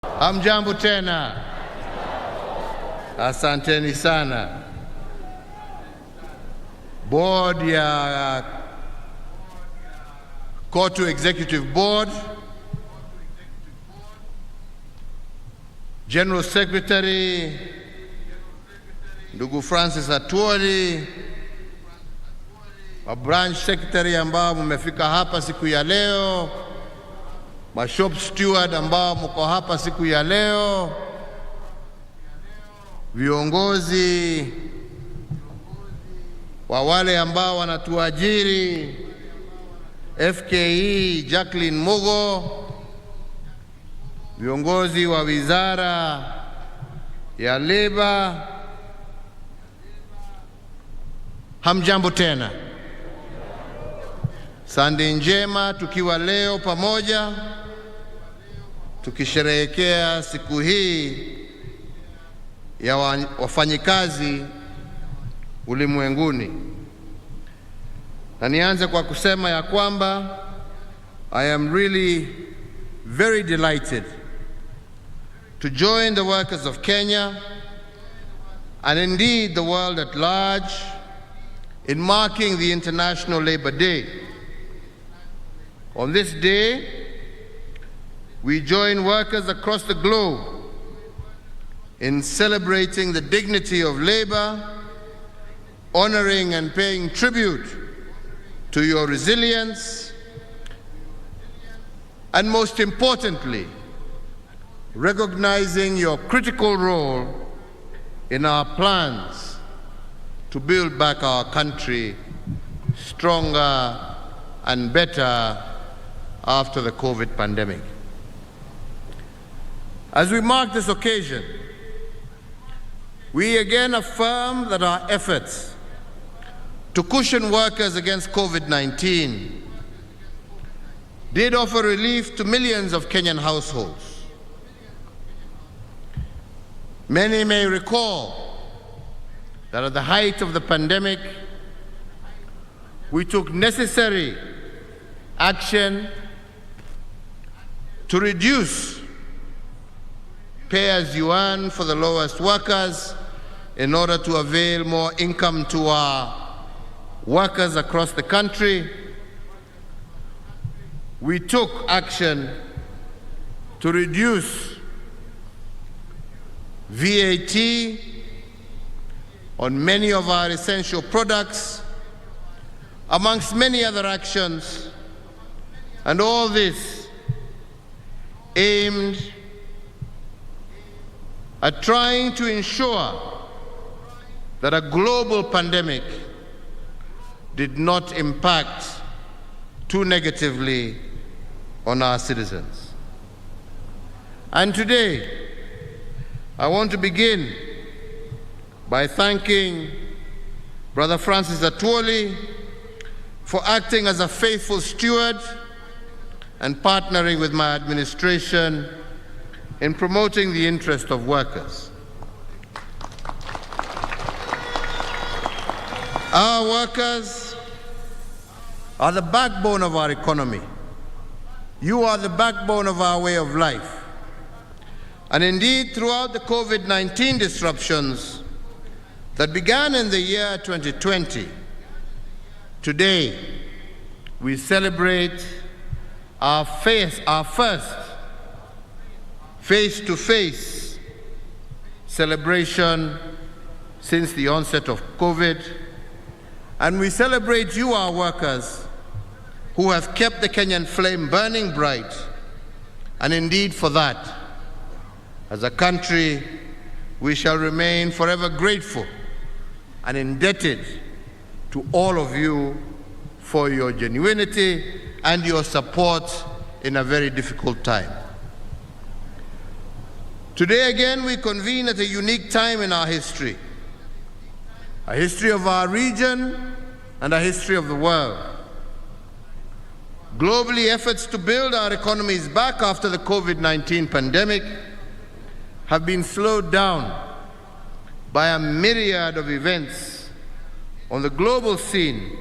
Hamjambo tena. Asanteni sana. Board ya Court Executive Board, General Secretary ndugu Francis Atwoli, wa branch secretary ambao mmefika hapa siku ya leo, ma shop steward ambao mko hapa siku ya leo, viongozi wa wale ambao wanatuajiri, FKE Jacqueline Mugo, viongozi wa wizara ya Labor, hamjambo tena. Sunday njema tukiwa leo pamoja tukisherehekea siku hii ya wafanyikazi ulimwenguni. Na nianze kwa kusema ya kwamba I am really very delighted to join the workers of Kenya and indeed the world at large in marking the International Labour Day. On this day, we join workers across the globe in celebrating the dignity of labor, honoring and paying tribute to your resilience, and most importantly, recognizing your critical role in our plans to build back our country stronger and better after the COVID pandemic. As we mark this occasion, we again affirm that our efforts to cushion workers against COVID-19 did offer relief to millions of Kenyan households. Many may recall that at the height of the pandemic, we took necessary action to reduce pay-as-you-earn for the lowest workers in order to avail more income to our workers across the country. We took action to reduce VAT on many of our essential products, amongst many other actions, and all this aimed at trying to ensure that a global pandemic did not impact too negatively on our citizens. And today, I want to begin by thanking Brother Francis Atwoli for acting as a faithful steward and partnering with my administration in promoting the interest of workers. Our workers are the backbone of our economy. You are the backbone of our way of life. And indeed, throughout the COVID-19 disruptions that began in the year 2020, today we celebrate our first face-to-face celebration since the onset of COVID. And we celebrate you, our workers, who have kept the Kenyan flame burning bright. And indeed, for that, as a country, we shall remain forever grateful and indebted to all of you for your genuinity and your support in a very difficult time. Today again, we convene at a unique time in our history, a history of our region and a history of the world. Globally, efforts to build our economies back after the COVID-19 pandemic have been slowed down by a myriad of events on the global scene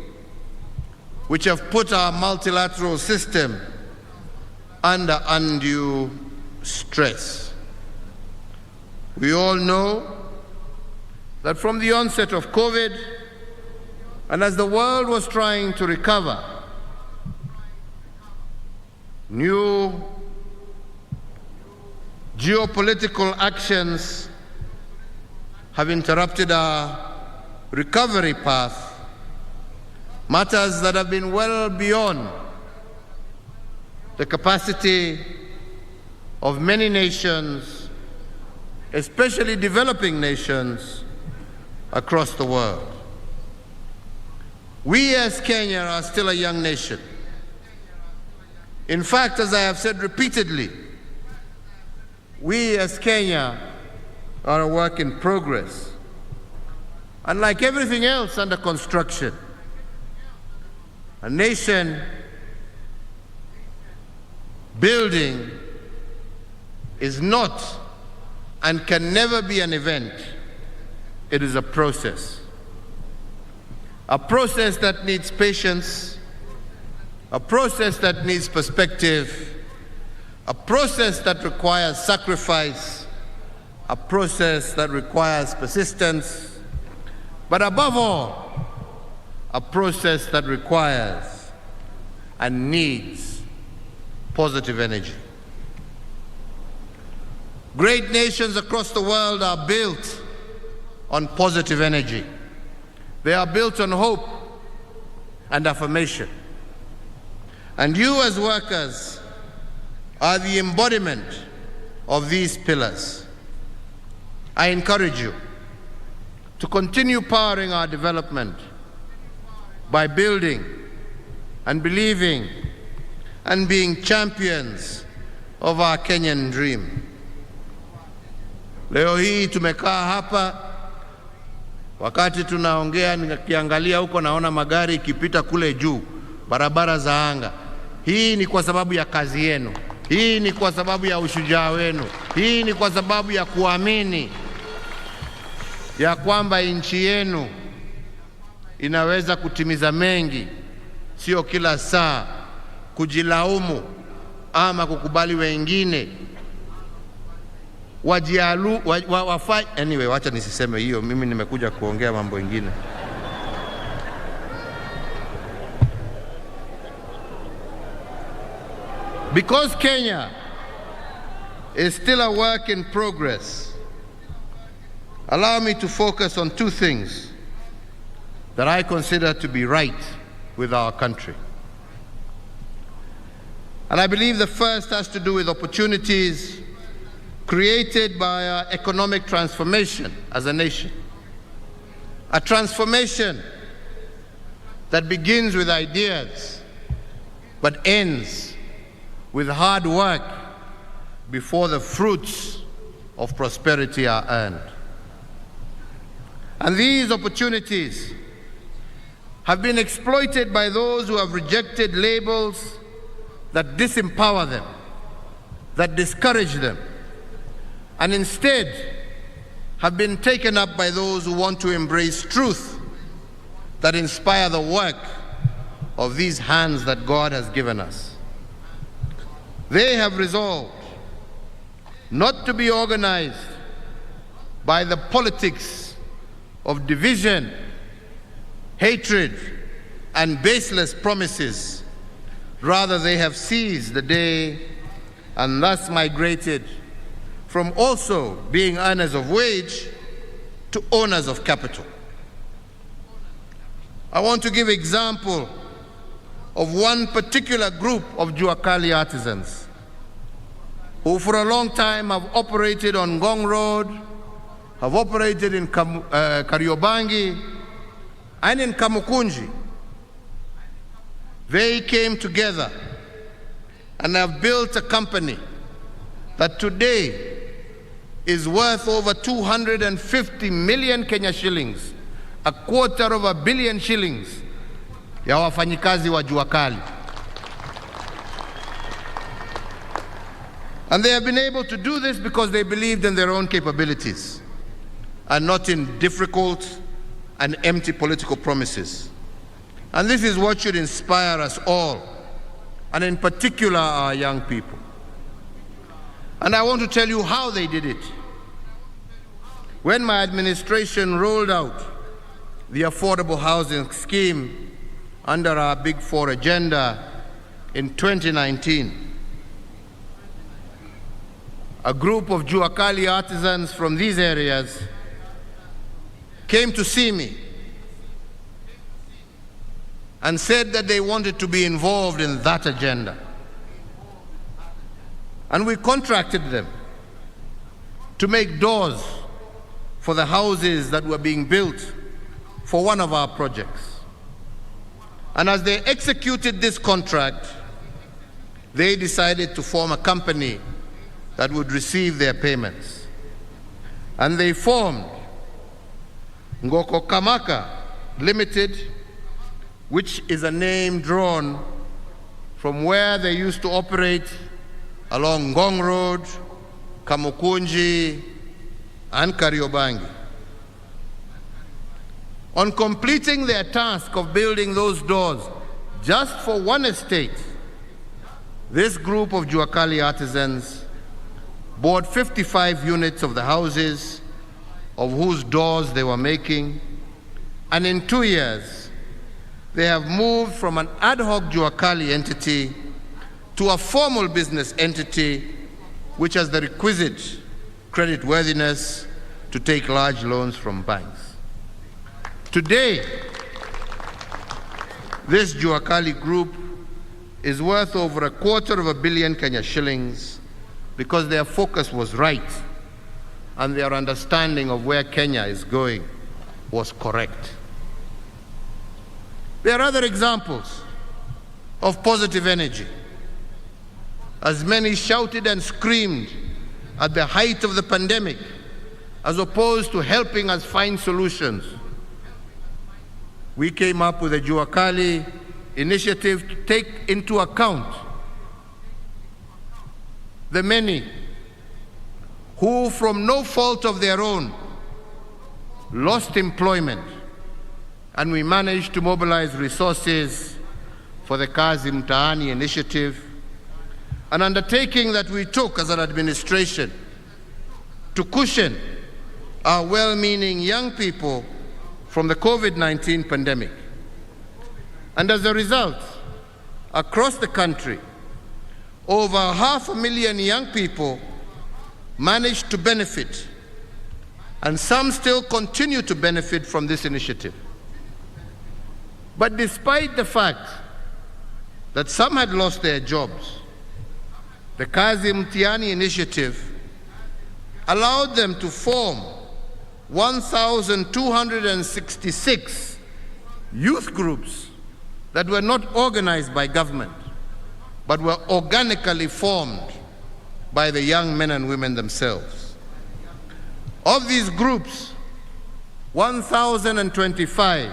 which have put our multilateral system under undue stress. We all know that from the onset of COVID, and as the world was trying to recover, new geopolitical actions have interrupted our recovery path, matters that have been well beyond the capacity of many nations, especially developing nations across the world. We as Kenya are still a young nation. In fact, as I have said repeatedly, we as Kenya are a work in progress. And like everything else under construction, a nation building is not and can never be an event. It is a process. A process that needs patience, a process that needs perspective, a process that requires sacrifice, a process that requires persistence, but above all, a process that requires and needs positive energy. Great nations across the world are built on positive energy. They are built on hope and affirmation. And you as workers are the embodiment of these pillars. I encourage you to continue powering our development by building and believing and being champions of our Kenyan dream. Leo hii tumekaa hapa, wakati tunaongea nikiangalia huko naona magari ikipita kule juu, barabara za anga. Hii ni kwa sababu ya kazi yenu. Hii ni kwa sababu ya ushujaa wenu. Hii ni kwa sababu ya kuamini ya kwamba nchi yenu inaweza kutimiza mengi, sio kila saa kujilaumu ama kukubali wengine anyway, wacha nisiseme hiyo, mimi nimekuja kuongea mambo mengine. Because Kenya is still a work in progress, allow me to focus on two things that I consider to be right with our country. And I believe the first has to do with opportunities created by our economic transformation as a nation. A transformation that begins with ideas, but ends with hard work before the fruits of prosperity are earned. And these opportunities have been exploited by those who have rejected labels that disempower them, that discourage them, and instead have been taken up by those who want to embrace truth that inspire the work of these hands that God has given us. They have resolved not to be organized by the politics of division, hatred, and baseless promises. Rather, they have seized the day and thus migrated from also being earners of wage to owners of capital. I want to give example of one particular group of Juakali artisans who for a long time have operated on Ngong Road, have operated in Kariobangi, and in Kamukunji. They came together and have built a company that today is worth over 250 million Kenya shillings, a quarter of a billion shillings, ya wafanyikazi wa Juakali. And they have been able to do this because they believed in their own capabilities and not in difficult and empty political promises. And this is what should inspire us all, and in particular our young people. And I want to tell you how they did it. when my administration rolled out the affordable housing scheme under our Big Four agenda in 2019. A group of Juakali artisans from these areas came to see me and said that they wanted to be involved in that agenda. And we contracted them to make doors for the houses that were being built for one of our projects. And as they executed this contract, they decided to form a company that would receive their payments. And they formed Ngoko Kamaka Limited, which is a name drawn from where they used to operate along Ngong Road, Kamukunji, and Kariobangi. On completing their task of building those doors just for one estate, this group of Juakali artisans bought 55 units of the houses of whose doors they were making, and in 2 years, they have moved from an ad hoc Juakali entity to a formal business entity which has the requisite creditworthiness to take large loans from banks. Today, this Juakali group is worth over $250 million Kenya shillings because their focus was right and their understanding of where Kenya is going was correct. There are other examples of positive energy. As many shouted and screamed at the height of the pandemic, as opposed to helping us find solutions, we came up with a Juakali initiative to take into account the many who, from no fault of their own, lost employment, and we managed to mobilize resources for the Kazi Mtaani initiative, an undertaking that we took as an administration to cushion our well-meaning young people from the COVID-19 pandemic. And as a result, across the country, over 500,000 young people managed to benefit, and some still continue to benefit from this initiative. But despite the fact that some had lost their jobs, the Kazi Mtiani initiative allowed them to form 1,266 youth groups that were not organized by government, but were organically formed by the young men and women themselves. Of these groups, 1,025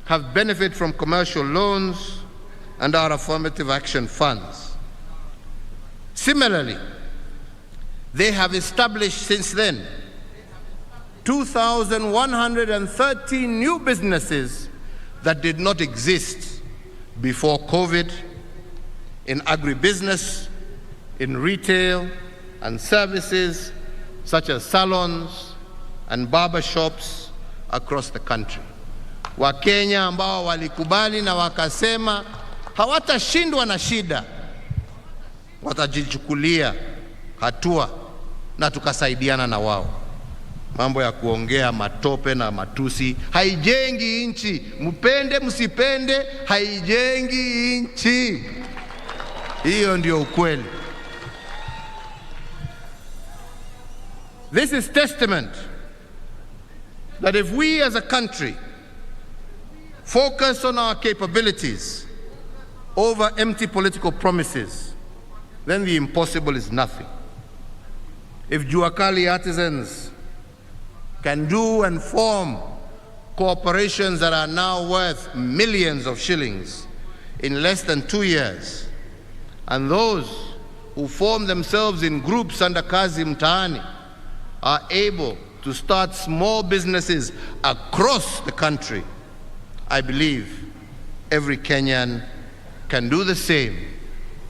have benefited from commercial loans and our affirmative action funds. Similarly, they have established since then 2,113 new businesses that did not exist before COVID in agribusiness, in retail and services such as salons and barber shops across the country. Wakenya ambao walikubali na wakasema hawatashindwa na shida, watajichukulia hatua na tukasaidiana na wao. Mambo ya kuongea matope na matusi haijengi nchi, mpende msipende, haijengi nchi. Hiyo ndio ukweli. This is testament that if we as a country focus on our capabilities over empty political promises, then the impossible is nothing. If Juakali artisans can do and form corporations that are now worth millions of shillings in less than 2 years, and those who form themselves in groups under Kazi Mtaani are able to start small businesses across the country, I believe every Kenyan can do the same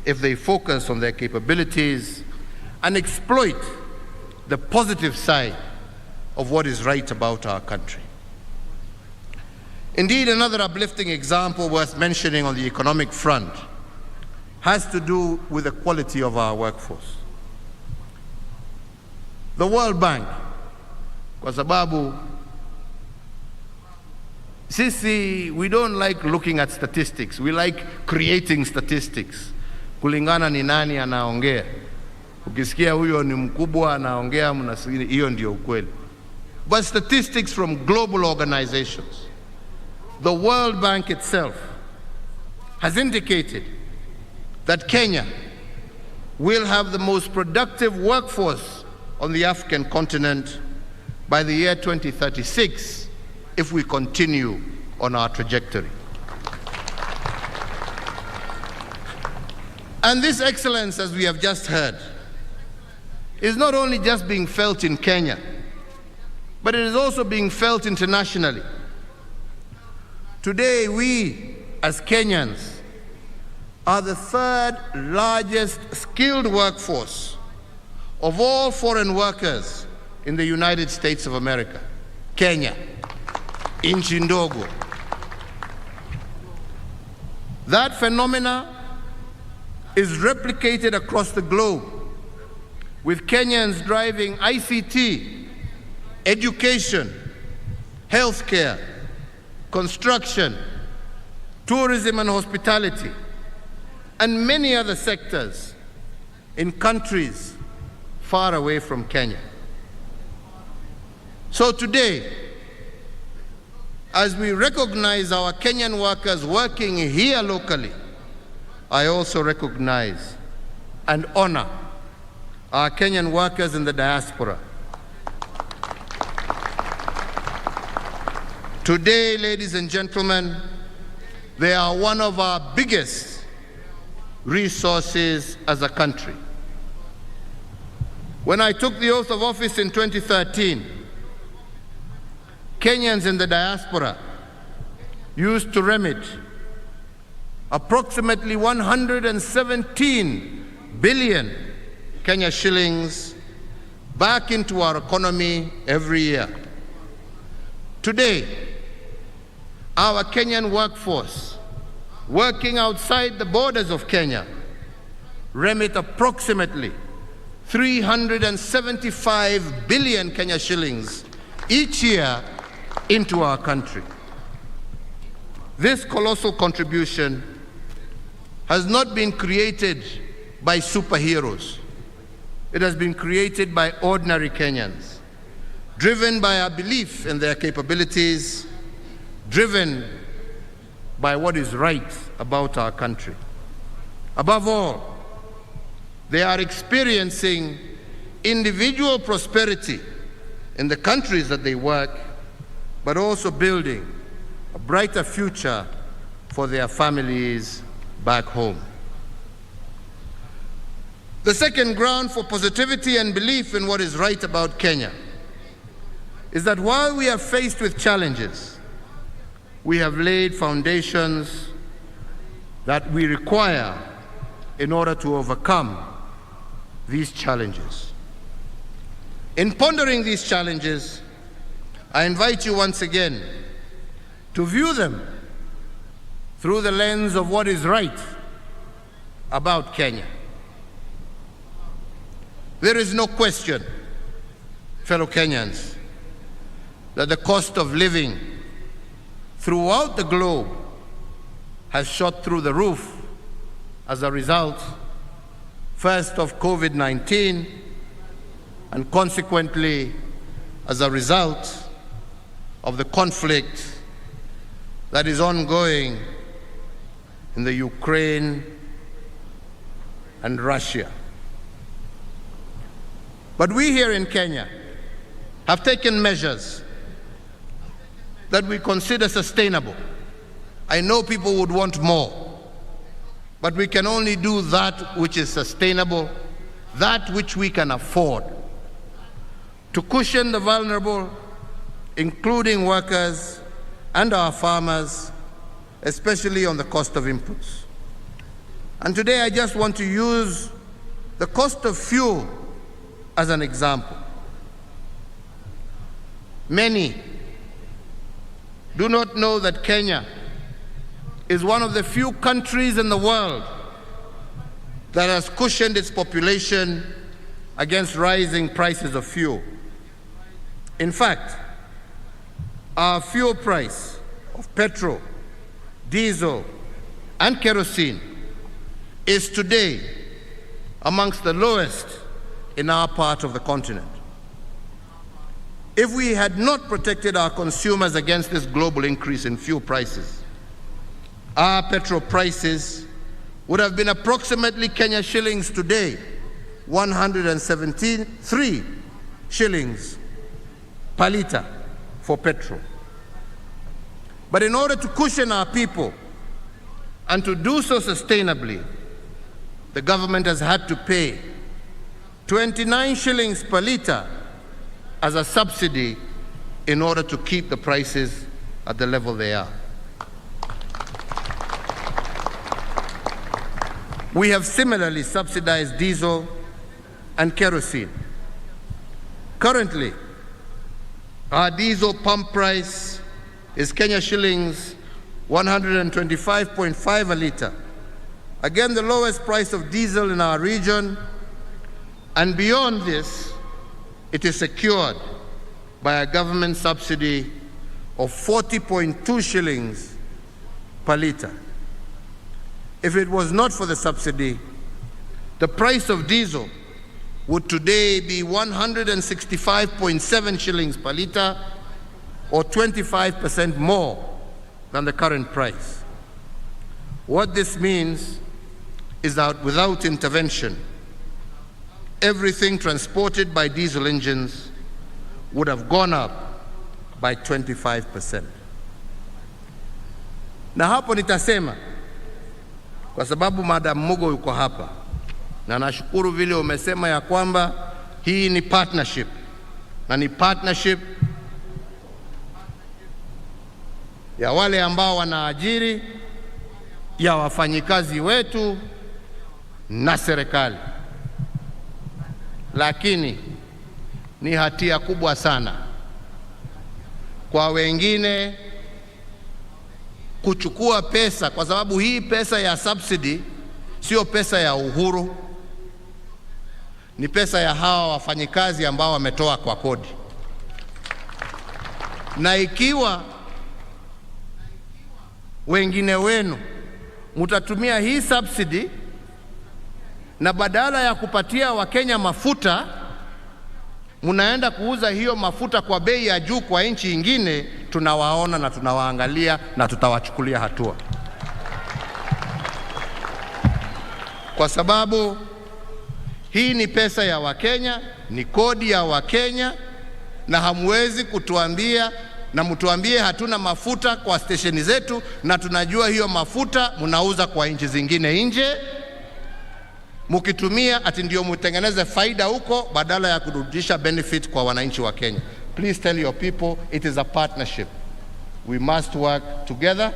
if they focus on their capabilities and exploit the positive side of what is right about our country. Indeed, another uplifting example worth mentioning on the economic front has to do with the quality of our workforce. The World Bank, kwa sababu sisi, we don't like looking at statistics, we like creating statistics. Kulingana ni nani anaongea. Ukisikia huyo ni mkubwa anaongea, mnasikiri hiyo ndio ukweli. But statistics from global organizations, the World Bank itself has indicated that Kenya will have the most productive workforce on the African continent by the year 2036 if we continue on our trajectory. And this excellence, as we have just heard, is not only just being felt in Kenya, but it is also being felt internationally. Today, we as Kenyans are the third largest skilled workforce of all foreign workers in the United States of America. Kenya, nchi ndogo. That phenomena is replicated across the globe, with Kenyans driving ICT, education, healthcare, construction, tourism and hospitality, and many other sectors in countries far away from Kenya. So today, as we recognize our Kenyan workers working here locally, I also recognize and honor our Kenyan workers in the diaspora. Today, ladies and gentlemen, they are one of our biggest resources as a country. When I took the oath of office in 2013, Kenyans in the diaspora used to remit approximately 117 billion Kenya shillings back into our economy every year. Today, our Kenyan workforce working outside the borders of Kenya remit approximately 375 billion Kenya shillings each year into our country. This colossal contribution has not been created by superheroes. It has been created by ordinary Kenyans, driven by our belief in their capabilities, driven by what is right about our country. Above all, they are experiencing individual prosperity in the countries that they work, but also building a brighter future for their families back home. The second ground for positivity and belief in what is right about Kenya is that while we are faced with challenges, we have laid foundations that we require in order to overcome these challenges. In pondering these challenges, I invite you once again to view them through the lens of what is right about Kenya. There is no question, fellow Kenyans, that the cost of living throughout the globe has shot through the roof as a result, first of COVID-19, and consequently as a result of the conflict that is ongoing in the Ukraine and Russia. But we here in Kenya have taken measures that we consider sustainable. I know people would want more, but we can only do that which is sustainable, that which we can afford, to cushion the vulnerable, including workers and our farmers, especially on the cost of inputs. And today I just want to use the cost of fuel as an example. Many do not know that Kenya is one of the few countries in the world that has cushioned its population against rising prices of fuel. In fact, our fuel price of petrol, diesel, and kerosene is today amongst the lowest in our part of the continent. If we had not protected our consumers against this global increase in fuel prices, our petrol prices would have been approximately Kenya shillings today, 173 shillings per litre for petrol. But in order to cushion our people and to do so sustainably, the government has had to pay 29 shillings per litre as a subsidy in order to keep the prices at the level they are. We have similarly subsidized diesel and kerosene. Currently, our diesel pump price is Kenya shillings 125.5 a litre. Again, the lowest price of diesel in our region, and beyond this, it is secured by a government subsidy of 40.2 shillings per litre. If it was not for the subsidy, the price of diesel would today be 165.7 shillings per litre, or 25% more than the current price. What this means is that without intervention, everything transported by diesel engines would have gone up by 25%. Na hapo nitasema, kwa sababu Madam Mugo yuko hapa, na nashukuru vile umesema ya kwamba hii ni partnership, na ni partnership ya wale ambao wanaajiri, ya wafanyikazi wetu na serikali. Lakini ni hatia kubwa sana kwa wengine kuchukua pesa, kwa sababu hii pesa ya subsidy sio pesa ya Uhuru, ni pesa ya hawa wafanyikazi ambao wametoa kwa kodi. Na ikiwa wengine wenu mutatumia hii subsidy na badala ya kupatia Wakenya mafuta, munaenda kuuza hiyo mafuta kwa bei ya juu kwa nchi ingine, tunawaona na tunawaangalia na tutawachukulia hatua. Kwa sababu hii ni pesa ya Wakenya, ni kodi ya Wakenya, na hamwezi kutuambia na mtuambie hatuna mafuta kwa stesheni zetu, na tunajua hiyo mafuta munauza kwa nchi zingine nje, mukitumia ati ndio mutengeneze faida huko badala ya kurudisha benefit kwa wananchi wa Kenya. Please tell your people it is a partnership. We must work together,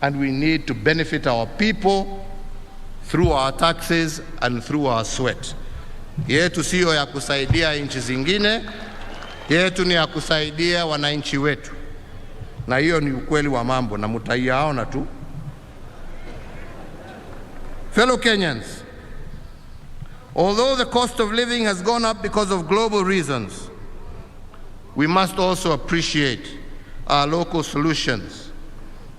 and we need to benefit our people through our taxes and through our sweat. Yetu sio ya kusaidia nchi zingine, yetu ni ya kusaidia wananchi wetu. Na hiyo ni ukweli wa mambo, na mutaiona tu. Fellow Kenyans, although the cost of living has gone up because of global reasons, we must also appreciate our local solutions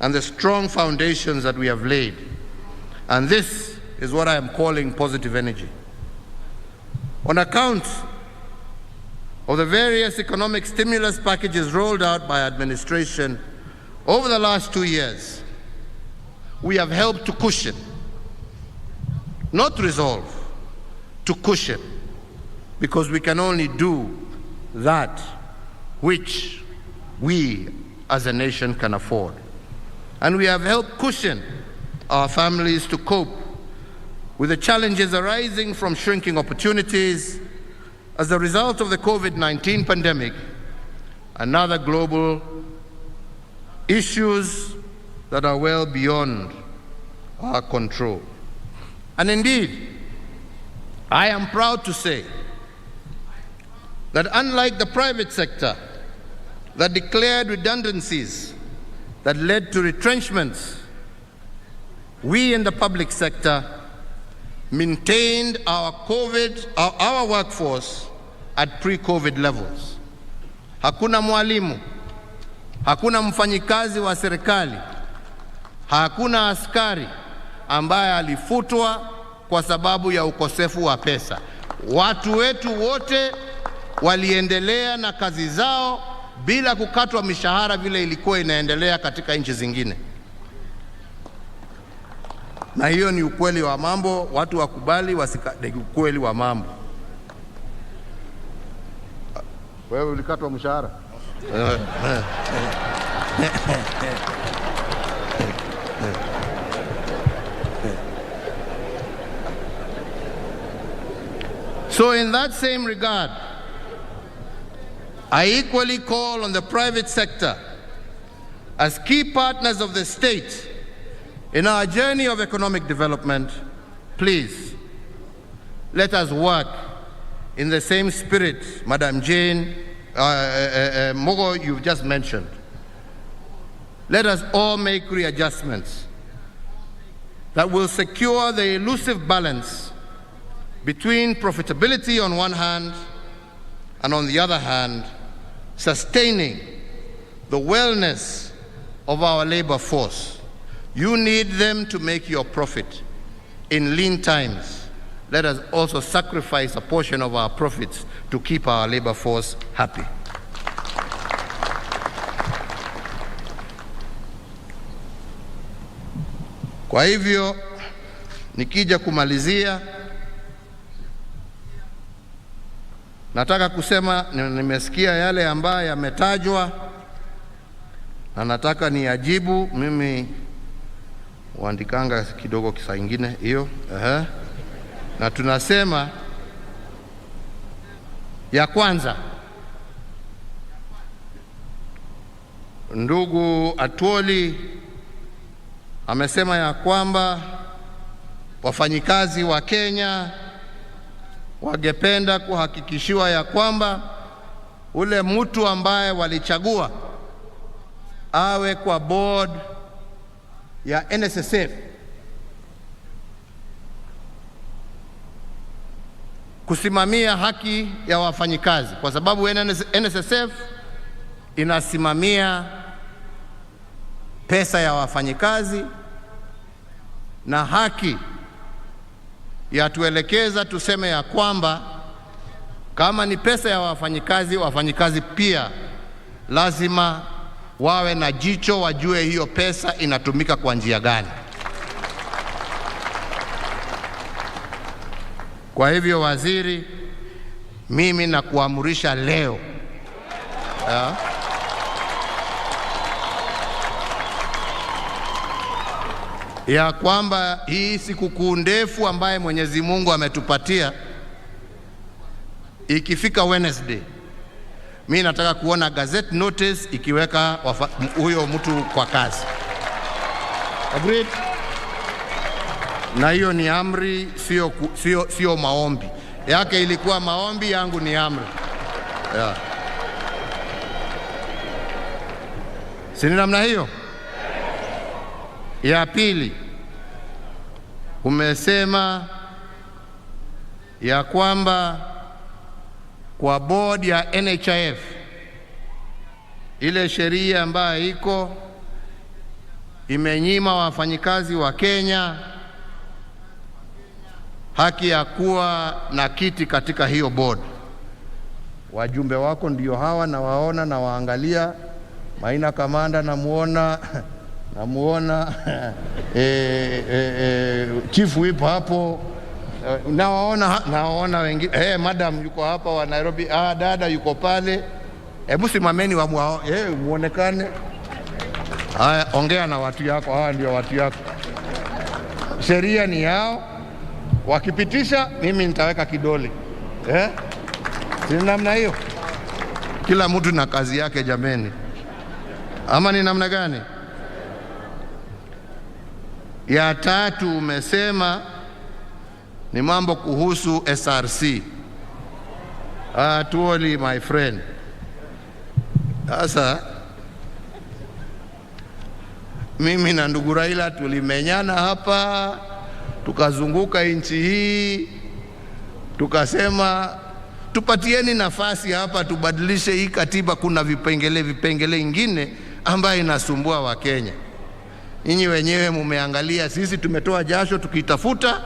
and the strong foundations that we have laid. And this is what I am calling positive energy. On account of the various economic stimulus packages rolled out by administration over the last 2 years, we have helped to cushion, not resolve, to cushion, because we can only do that which we as a nation can afford. And we have helped cushion our families to cope with the challenges arising from shrinking opportunities as a result of the COVID-19 pandemic and other global issues that are well beyond our control. And indeed, I am proud to say that unlike the private sector, that declared redundancies that led to retrenchments, we in the public sector maintained our workforce at pre-COVID levels. Hakuna mwalimu, hakuna mfanyikazi wa serikali, hakuna askari ambaye alifutwa kwa sababu ya ukosefu wa pesa. Watu wetu wote waliendelea na kazi zao bila kukatwa mishahara vile ilikuwa inaendelea katika nchi zingine. Na hiyo ni ukweli wa mambo, watu wakubali wasikate ukweli wa mambo. Wewe ulikatwa mshahara? So in that same regard, I equally call on the private sector as key partners of the state in our journey of economic development. Please, let us work in the same spirit, Madam Jane Mogo, you've just mentioned. Let us all make readjustments that will secure the elusive balance between profitability on one hand and on the other hand, sustaining the wellness of our labor force. You need them to make your profit. In lean times, let us also sacrifice a portion of our profits to keep our labor force happy. Kwa hivyo, nikija kumalizia, nataka kusema nimesikia yale ambayo yametajwa na nataka niyajibu. Mimi huandikanga kidogo kisa ingine hiyo. Na tunasema ya kwanza, ndugu Atwoli amesema ya kwamba wafanyikazi wa Kenya wangependa kuhakikishiwa ya kwamba ule mtu ambaye walichagua awe kwa board ya NSSF kusimamia haki ya wafanyikazi, kwa sababu NSSF inasimamia pesa ya wafanyikazi na haki ya tuelekeza tuseme ya kwamba kama ni pesa ya wafanyikazi pia lazima wawe na jicho, wajue hiyo pesa inatumika kwa njia gani. Kwa hivyo waziri, mimi nakuamurisha leo ya kwamba hii sikukuu ndefu ambaye Mwenyezi Mungu ametupatia, ikifika Wednesday, mimi nataka kuona gazette notice ikiweka huyo mtu kwa kazi. Agreed? Na hiyo ni amri, sio maombi. Yake ilikuwa maombi, yangu ni amri. Yeah. Si ni namna hiyo? Ya pili, umesema ya kwamba kwa board ya NHIF, ile sheria ambayo iko imenyima wafanyikazi wa Kenya haki ya kuwa na kiti katika hiyo board. Wajumbe wako ndio hawa, na waona na waangalia. Maina Kamanda namuona Chief Whip hapo, nawaona wengine. Madam yuko hapa wa Nairobi, dada yuko pale. Hebu simameni muonekane. Haya, ongea na watu yako, hawa ndio watu yako. Sheria ni yao, wakipitisha mimi nitaweka kidole. Si namna hiyo? Kila mtu na kazi yake jameni. Ama ni namna gani? Ya tatu, umesema ni mambo kuhusu SRC. Tuoli my friend, Sasa mimi na ndugu Raila tulimenyana hapa, tukazunguka nchi hii, tukasema tupatieni nafasi hapa tubadilishe hii katiba. Kuna vipengele ingine ambayo inasumbua wa Kenya. Nyinyi wenyewe mumeangalia, sisi tumetoa jasho tukitafuta,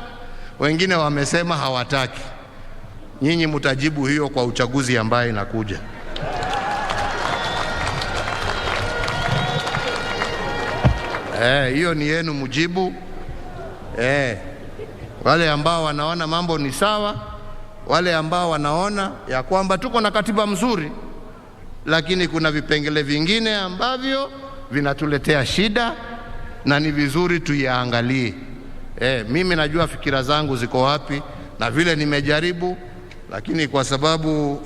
wengine wamesema hawataki. Nyinyi mtajibu hiyo kwa uchaguzi ambaye inakuja. Hiyo ni yenu mujibu. Wale ambao wanaona mambo ni sawa, wale ambao wanaona ya kwamba tuko na katiba mzuri, lakini kuna vipengele vingine ambavyo vinatuletea shida na ni vizuri tuyaangalie. Mimi najua fikira zangu ziko wapi na vile nimejaribu, lakini kwa sababu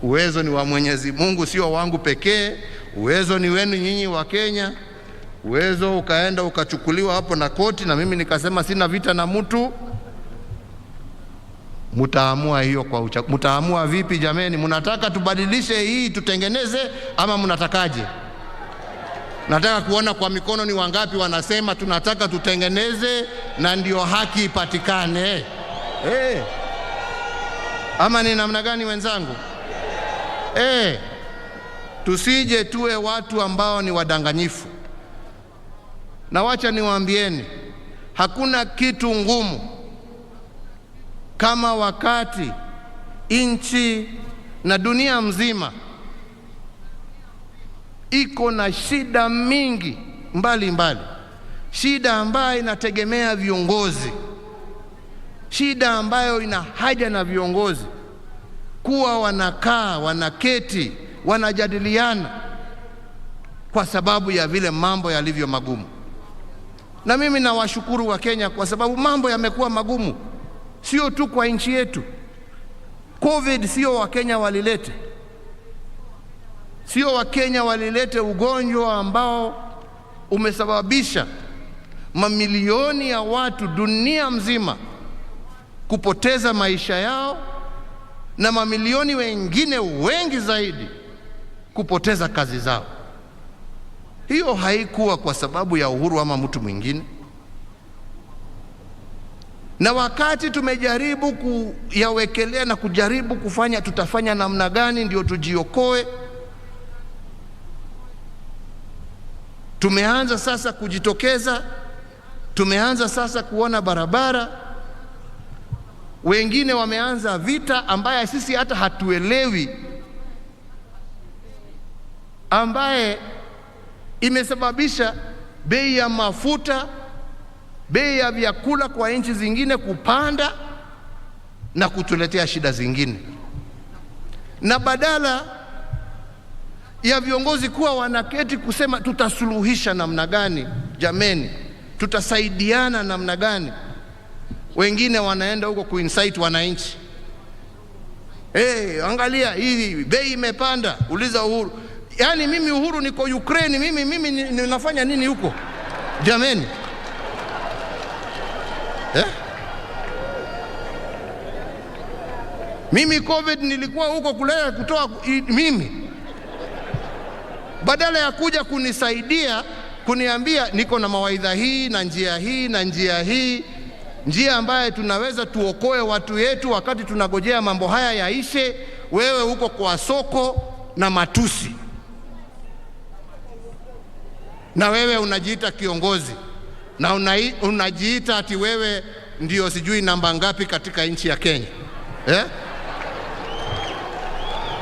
uwezo ni wa Mwenyezi Mungu, sio wangu pekee. Uwezo ni wenu nyinyi wa Kenya. Uwezo ukaenda ukachukuliwa hapo na koti, na mimi nikasema sina vita na mtu. Mtaamua hiyo kwa mtaamua vipi jameni? Mnataka tubadilishe hii tutengeneze ama mnatakaje? Nataka kuona kwa mikono ni wangapi wanasema tunataka tutengeneze na ndio haki ipatikane. Ama ni namna gani wenzangu? Tusije tuwe watu ambao ni wadanganyifu. Na wacha niwaambieni, hakuna kitu ngumu kama wakati nchi na dunia mzima iko na shida mingi mbali, shida ambayo inategemea viongozi, shida ambayo ina haja na viongozi kuwa wanakaa, wanaketi, wanajadiliana kwa sababu ya vile mambo yalivyo magumu. Na mimi nawashukuru wa Kenya kwa sababu mambo yamekuwa magumu, sio tu kwa nchi yetu. COVID sio wa Kenya walilete. Sio wa Kenya walilete ugonjwa ambao umesababisha mamilioni ya watu dunia mzima kupoteza maisha yao na mamilioni wengine wengi zaidi kupoteza kazi zao. Hiyo haikuwa kwa sababu ya Uhuru ama mtu mwingine. Na wakati tumejaribu kuyawekelea na kujaribu kufanya tutafanya namna gani ndio tujiokoe, tumeanza sasa kujitokeza, tumeanza sasa kuona barabara. Wengine wameanza vita ambaye sisi hata hatuelewi, ambaye imesababisha bei ya mafuta, bei ya vyakula kwa nchi zingine kupanda na kutuletea shida zingine. Na badala ya viongozi kuwa wanaketi kusema tutasuluhisha namna gani jameni, tutasaidiana namna gani, wengine wanaenda huko kuinsight wananchi. Angalia hii bei imepanda, uliza Uhuru. Yaani mimi Uhuru niko Ukraine, mimi ninafanya nini huko jameni? Mimi COVID nilikuwa huko kulea kutoa mimi. Badala ya kuja kunisaidia, kuniambia niko na mawaidha hii na njia hii na njia hii, njia ambaye tunaweza tuokoe watu wetu wakati tunagojea mambo haya yaishe, wewe huko kwa soko na matusi. Na wewe unajiita kiongozi na unajiita ati wewe ndio sijui namba ngapi katika nchi ya Kenya.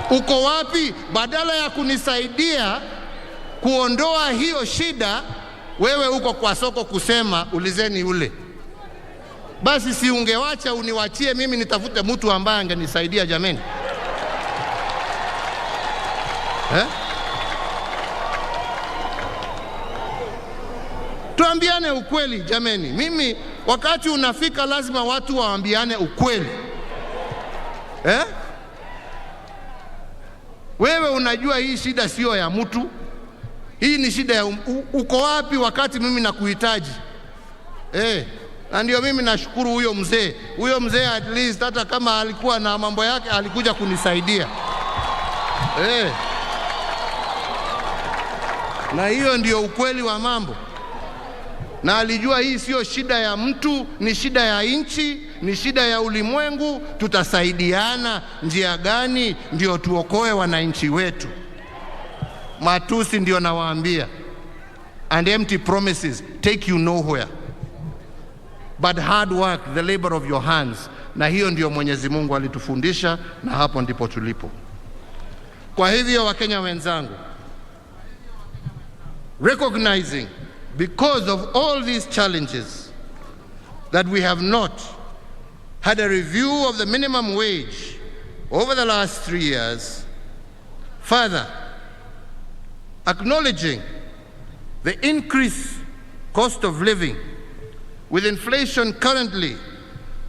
Uko wapi? Badala ya kunisaidia kuondoa hiyo shida, wewe uko kwa soko kusema ulizeni ule. Basi si ungewacha uniwachie mimi nitafute mtu ambaye angenisaidia jameni? Tuambiane ukweli jameni. Mimi wakati unafika lazima watu waambiane ukweli. Wewe unajua hii shida sio ya mtu. Hii ni shida ya uko wapi wakati mimi nakuhitaji? Na ndio mimi nashukuru huyo mzee. Huyo mzee at least hata kama alikuwa na mambo yake alikuja kunisaidia. Na hiyo ndio ukweli wa mambo. Na alijua hii sio shida ya mtu, ni shida ya nchi, ni shida ya ulimwengu. Tutasaidiana njia gani ndio tuokoe wananchi wetu? Matusi ndio nawaambia. And empty promises take you nowhere. But hard work, the labor of your hands. Na hiyo ndio Mwenyezi Mungu alitufundisha, na hapo ndipo tulipo. Kwa hivyo Wakenya wenzangu, recognizing because of all these challenges that we have not had a review of the minimum wage over the last 3 years, further acknowledging the increased cost of living, with inflation currently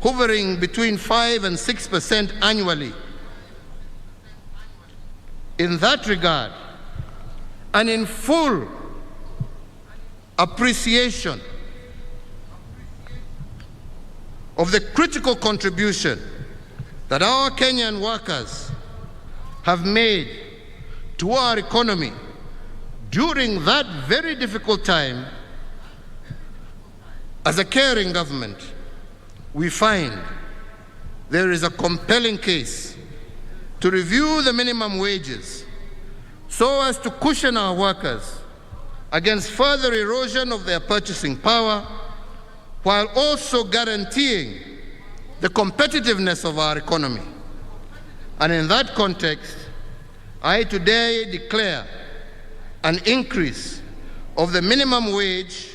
hovering between 5% and 6% annually. In that regard, and in full appreciation of the critical contribution that our Kenyan workers have made to our economy during that very difficult time, as a caring government, we find there is a compelling case to review the minimum wages so as to cushion our workers against further erosion of their purchasing power, while also guaranteeing the competitiveness of our economy. And in that context, I today declare an increase of the minimum wage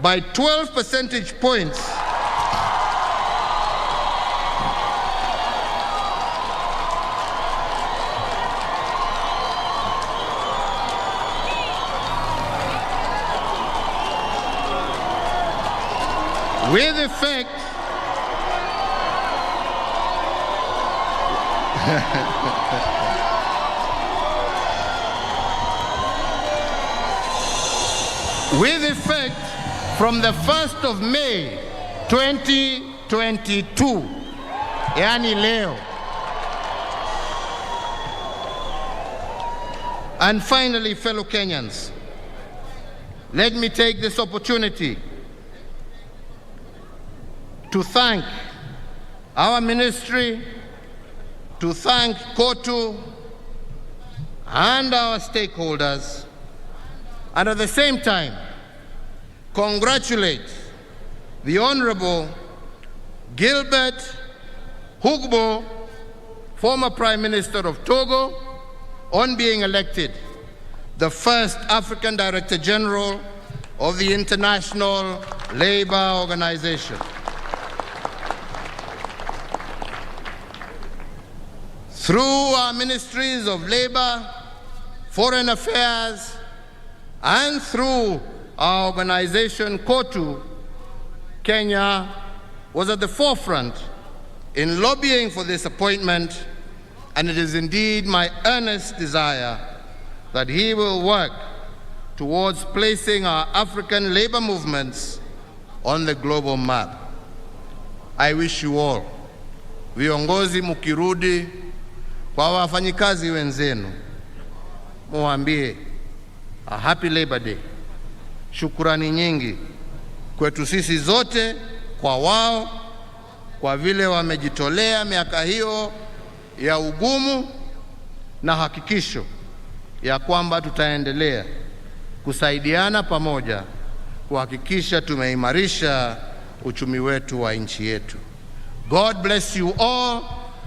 by 12 percentage points with effect with effect from the 1st of May 2022, yani leo. And finally, fellow Kenyans, let me take this opportunity to thank our ministry, to thank KOTU and our stakeholders, and at the same time congratulate the Honorable Gilbert Hugbo, former Prime Minister of Togo, on being elected the first African Director General of the International Labour Organization. Through our ministries of labor, foreign affairs, and through our organization, KOTU, Kenya was at the forefront in lobbying for this appointment, and it is indeed my earnest desire that he will work towards placing our African labor movements on the global map. I wish you all, viongozi mukirudi kwa wafanyikazi wenzenu, muambie a happy Labor Day. Shukrani nyingi kwetu sisi zote, kwa wao, kwa vile wamejitolea miaka hiyo ya ugumu, na hakikisho ya kwamba tutaendelea kusaidiana pamoja kuhakikisha tumeimarisha uchumi wetu wa nchi yetu. God bless you all,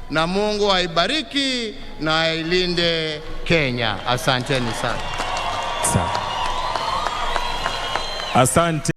na Mungu aibariki na ailinde Kenya. Asanteni sana. Asante.